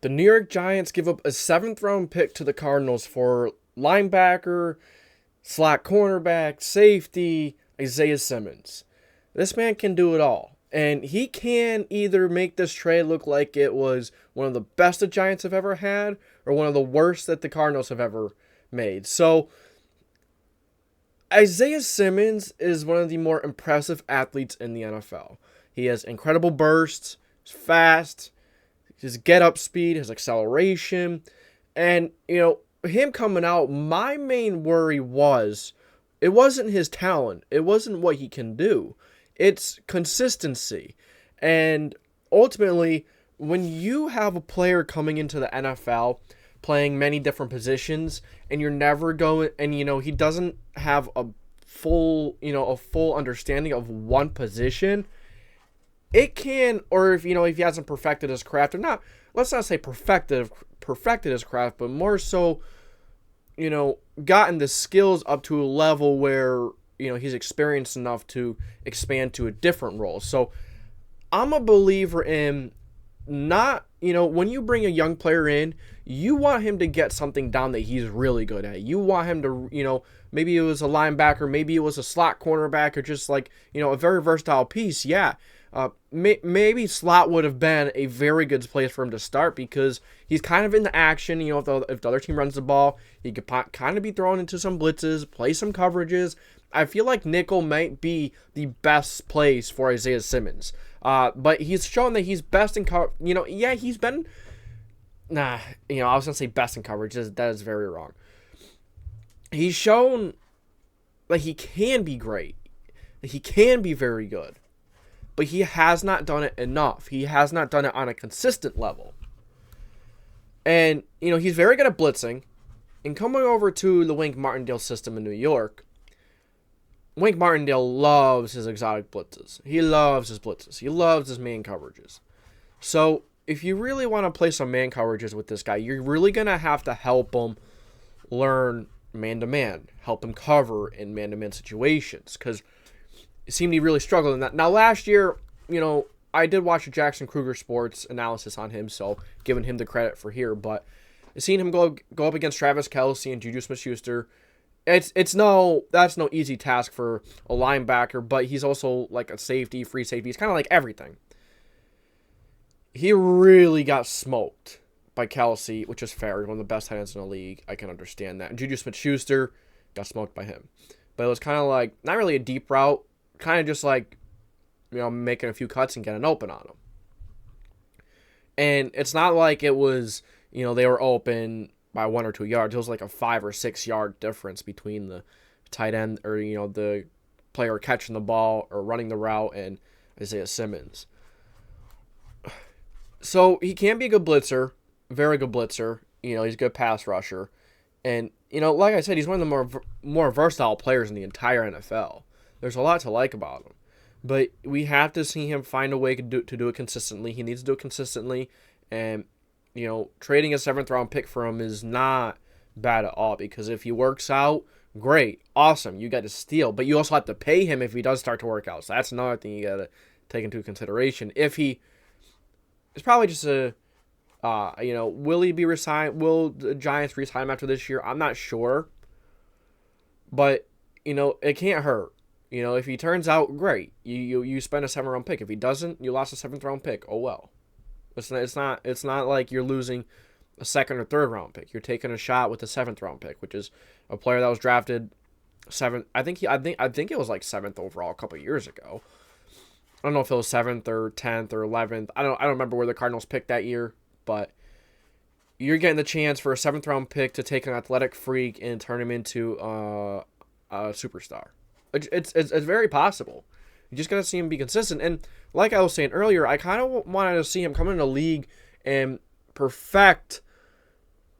The New York Giants give up a 7th-round pick to the Cardinals for linebacker, slot cornerback, safety, Isaiah Simmons. This man can do it all. And he can either make this trade look like it was one of the best the Giants have ever had or one of the worst that the Cardinals have ever made. So, Isaiah Simmons is one of the more impressive athletes in the NFL. He has incredible bursts, he's fast, his get-up speed, his acceleration. And, him coming out, my main worry was, it wasn't his talent. It wasn't what he can do. It's consistency. And ultimately, when you have a player coming into the NFL playing many different positions and you're never going, and he doesn't have a full understanding of one position, it can, or if he hasn't perfected his craft or not, let's not say perfected his craft, but more so, gotten the skills up to a level where he's experienced enough to expand to a different role. So I'm a believer in not, when you bring a young player in, you want him to get something down that he's really good at. You want him to, maybe it was a linebacker, maybe it was a slot cornerback, or just like, a very versatile piece. Yeah. Maybe slot would have been a very good place for him to start because he's kind of in the action. If the other team runs the ball, he could kind of be thrown into some blitzes, play some coverages. I feel like nickel might be the best place for Isaiah Simmons. But he's shown that he's best in cover. He's been. I was gonna say best in coverage. That is very wrong. He's shown that he can be great. That he can be very good. But he has not done it enough. He has not done it on a consistent level. And, he's very good at blitzing. And coming over to the Wink Martindale system in New York, Wink Martindale loves his exotic blitzes. He loves his blitzes. He loves his man coverages. So, if you really want to play some man coverages with this guy, you're really going to have to help him learn man-to-man. Help him cover in man-to-man situations. Because it seemed he really struggled in that. Now, last year, I did watch a Jackson Kruger Sports analysis on him, so giving him the credit for here. But seeing him go up against Travis Kelce and Juju Smith-Schuster, that's no easy task for a linebacker, but he's also like a safety, free safety. He's kind of like everything. He really got smoked by Kelce, which is fair. He's one of the best tight ends in the league. I can understand that. And Juju Smith-Schuster got smoked by him. But it was kind of like, not really a deep route, kind of just like, making a few cuts and getting open on him. And it's not like it was, they were open by 1 or 2 yards. It was like a 5 or 6 yard difference between the tight end or, the player catching the ball or running the route and Isaiah Simmons. So he can be a good blitzer, very good blitzer. He's a good pass rusher. And, like I said, he's one of the more versatile players in the entire NFL. There's a lot to like about him. But we have to see him find a way to do it consistently. He needs to do it consistently. And, trading a 7th-round pick for him is not bad at all. Because if he works out, great, awesome, you got to steal. But you also have to pay him if he does start to work out. So that's another thing you got to take into consideration. If he... It's probably just will he be resigned? Will the Giants resign him after this year? I'm not sure. But, it can't hurt. If he turns out, great. You spend a 7th-round pick. If he doesn't, you lost a 7th-round pick. Oh, well. It's not like you're losing a 2nd or 3rd-round pick. You're taking a shot with a 7th-round pick, which is a player that was drafted 7th. I think it was like 7th overall a couple of years ago. I don't know if it was 7th or 10th or 11th. I don't remember where the Cardinals picked that year, but you're getting the chance for a 7th-round pick to take an athletic freak and turn him into a superstar. It's very possible. You just got to see him be consistent. And like I was saying earlier, I kind of wanted to see him come into the league and perfect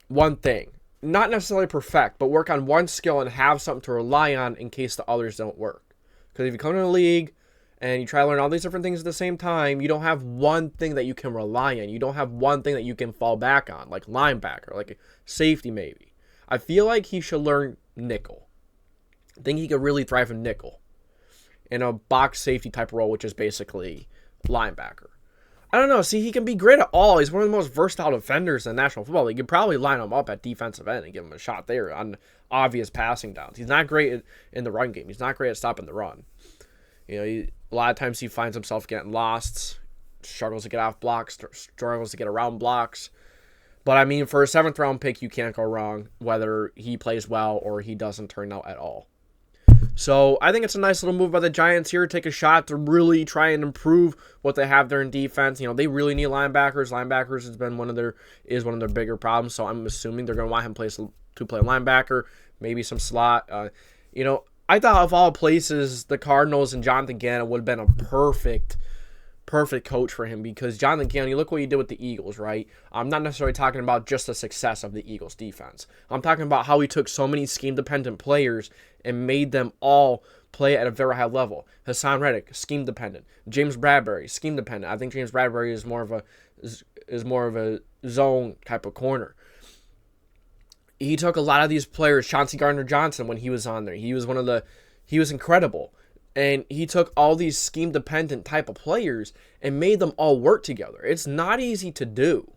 one thing. Not necessarily perfect, but work on one skill and have something to rely on in case the others don't work. Because if you come into the league and you try to learn all these different things at the same time, you don't have one thing that you can rely on. You don't have one thing that you can fall back on, like linebacker, like safety maybe. I feel like he should learn nickel. I think he could really thrive in nickel in a box safety type role, which is basically linebacker. I don't know. See, he can be great at all. He's one of the most versatile defenders in the National Football League. You could probably line him up at defensive end and give him a shot there on obvious passing downs. He's not great in the run game. He's not great at stopping the run. You know, a lot of times he finds himself getting lost, struggles to get off blocks, struggles to get around blocks. But, I mean, for a 7th-round pick, you can't go wrong whether he plays well or he doesn't turn out at all. So I think it's a nice little move by the Giants here. Take a shot to really try and improve what they have there in defense. You know, they really need linebackers. Linebackers has been one of their bigger problems. So I'm assuming they're going to want him to play linebacker, maybe some slot. You know, I thought of all places, the Cardinals and Jonathan Gannon would have been a perfect coach for him, because Jonathan Gannon, you look what he did with the Eagles, right? I'm not necessarily talking about just the success of the Eagles defense. I'm talking about how he took so many scheme-dependent players and made them all play at a very high level. Hassan Reddick, scheme-dependent. James Bradbury, scheme-dependent. I think James Bradbury is more of a zone type of corner. He took a lot of these players. Chauncey Gardner-Johnson, when he was on there, he was incredible. And he took all these scheme-dependent type of players and made them all work together. It's not easy to do.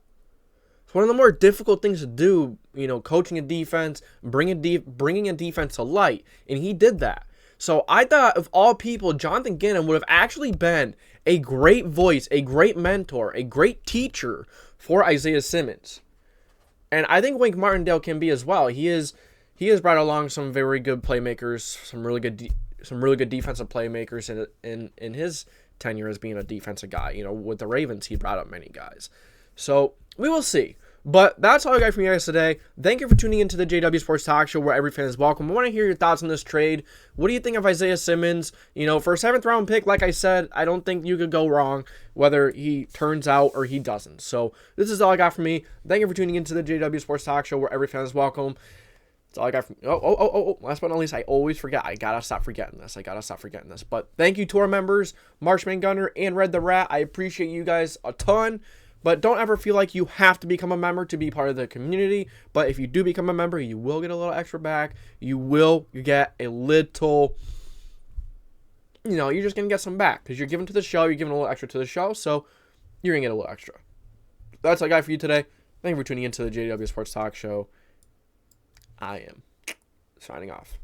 It's one of the more difficult things to do, you know, coaching a defense, bringing a defense to light. And he did that. So I thought, of all people, Jonathan Gannon would have actually been a great voice, a great mentor, a great teacher for Isaiah Simmons. And I think Wink Martindale can be as well. He has brought along some very good playmakers, some really good defensive playmakers in his tenure as being a defensive guy. You know, with the Ravens, he brought up many guys. So we will see. But that's all I got from you guys today. Thank you for tuning into the JDW Sports Talk Show, where every fan is welcome. I want to hear your thoughts on this trade. What do you think of Isaiah Simmons? You know, for a 7th-round pick, like I said, I don't think you could go wrong whether he turns out or he doesn't. So this is all I got from me. Thank you for tuning into the JDW Sports Talk Show, where every fan is welcome. That's all I got from last but not least, I always forget. I gotta stop forgetting this. But thank you to our members, Marshman Gunner and Red the Rat. I appreciate you guys a ton. But don't ever feel like you have to become a member to be part of the community. But if you do become a member, you will get a little extra back. You will get a little, you know, you're just going to get some back. Because you're giving to the show, you're giving a little extra to the show. So you're going to get a little extra. That's all I got for you today. Thank you for tuning into the JDW Sports Talk Show. I am signing off.